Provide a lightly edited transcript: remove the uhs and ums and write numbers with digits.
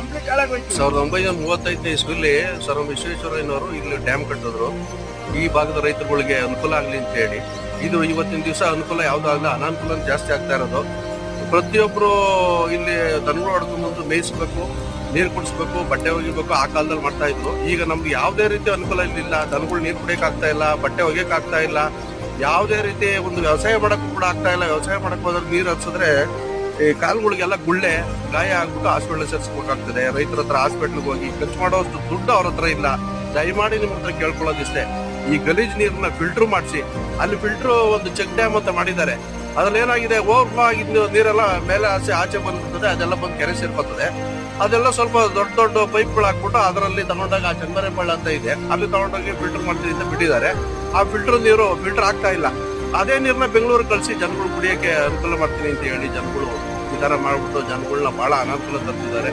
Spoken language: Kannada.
1935ನೇ ಇಸ್ವಿಲಿ ಸರ್ ವಿಶ್ವೇಶ್ವರಯ್ಯನವರು ಇಲ್ಲಿ ಡ್ಯಾಮ್ ಕಟ್ಟಿದ್ರು. ಈ ಭಾಗದ ರೈತರುಗಳಿಗೆ ಅನುಕೂಲ ಆಗಲಿ ಅಂತ ಹೇಳಿ. ಇದು ಇವತ್ತಿನ ದಿವಸ ಅನುಕೂಲ ಯಾವ್ದಾಗಲ್ಲ, ಅನಾನುಕೂಲ ಜಾಸ್ತಿ ಆಗ್ತಾ ಇರೋದು. ಪ್ರತಿಯೊಬ್ರು ಇಲ್ಲಿ ದನಗಳು ಹೊಡ್ಕೊಂಡ್ಬಂದು ಮೇಯಿಸ್ಬೇಕು, ನೀರು ಕುಡಿಸ್ಬೇಕು, ಬಟ್ಟೆ ಒಗಿಬೇಕು, ಆ ಕಾಲದಲ್ಲಿ ಮಾಡ್ತಾ ಇದ್ರು. ಈಗ ನಮ್ಗೆ ಯಾವುದೇ ರೀತಿ ಅನುಕೂಲ ಇಲ್ಲಿಲ್ಲ. ದನಗಳು ನೀರು ಕುಡಿಯಕ್ ಆಗ್ತಾ ಇಲ್ಲ, ಬಟ್ಟೆ ಒಗೆಯಕ್ ಆಗ್ತಾ ಇಲ್ಲ, ಯಾವುದೇ ರೀತಿ ಒಂದು ವ್ಯವಸಾಯ ಮಾಡಕ್ಕೂ ಕೂಡ ಆಗ್ತಾ ಇಲ್ಲ. ವ್ಯವಸಾಯ ಮಾಡಕ್ ಹೋದ್ರೆ ನೀರು ಹರಿಸಿದ್ರೆ ಈ ಕಾಲುಗಳಿಗೆಲ್ಲ ಗುಳ್ಳೆ ಗಾಯ ಆಗ್ಬಿಟ್ಟು ಹಾಸ್ಪಿಟಲ್ ಸೇರಿಸ್ಬೇಕಾಗ್ತದೆ. ರೈತರ ಹತ್ರ ಹಾಸ್ಪಿಟ್ಲ್ಗೆ ಹೋಗಿ ಖರ್ಚು ಮಾಡೋಷ್ಟು ದುಡ್ಡು ಅವ್ರ ಹತ್ರ ಇಲ್ಲ. ದಯಮಾಡಿ ನಿಮ್ಮ ಹತ್ರ ಕೇಳ್ಕೊಳ್ಳೋದಿಷ್ಟೇ, ಈ ಗಲೀಜ್ ನೀರನ್ನ ಫಿಲ್ಟರ್ ಮಾಡಿಸಿ. ಅಲ್ಲಿ ಫಿಲ್ಟರ್ ಒಂದು ಚೆಕ್ ಡ್ಯಾಮ್ ಅಂತ ಮಾಡಿದ್ದಾರೆ. ಅದ್ರಲ್ಲಿ ಏನಾಗಿದೆ, ಓವರ್ಫ್ಲೋ ಆಗಿದ್ದು ನೀರೆಲ್ಲ ಮೇಲೆ ಆಚೆ ಬಂದಿರ್ತದೆ, ಅದೆಲ್ಲ ಬಂದು ಕೆರೆ ಸೇರ್ಕೊತದೆ. ಅದೆಲ್ಲ ಸ್ವಲ್ಪ ದೊಡ್ಡ ದೊಡ್ಡ ಪೈಪ್ಗಳು ಹಾಕ್ಬಿಟ್ಟು ಅದರಲ್ಲಿ ತಗೊಂಡಾಗ ಆ ಚಂದನೆ ಬಳ್ಳ ಅಂತ ಇದೆ, ಅಲ್ಲಿ ತಗೊಂಡೋಗಿ ಫಿಲ್ಟರ್ ಮಾಡ್ತೀವಿ ಅಂತ ಬಿಟ್ಟಿದ್ದಾರೆ. ಆ ನೀರು ಫಿಲ್ಟರ್ ಆಗ್ತಾ ಇಲ್ಲ. ಅದೇ ನೀರನ್ನ ಬೆಂಗಳೂರು ಕಳಿಸಿ ಜನಗಳು ಕುಡಿಯೋಕೆ ಅನುಕೂಲ ಮಾಡ್ತೀನಿ ಅಂತ ಹೇಳಿ ಜನಗಳು ಈ ತರ ಮಾಡ್ಬಿಟ್ಟು ಜನಗಳನ್ನ ಬಹಳ ಅನಾನುಕೂಲ ತರ್ತಿದ್ದಾರೆ.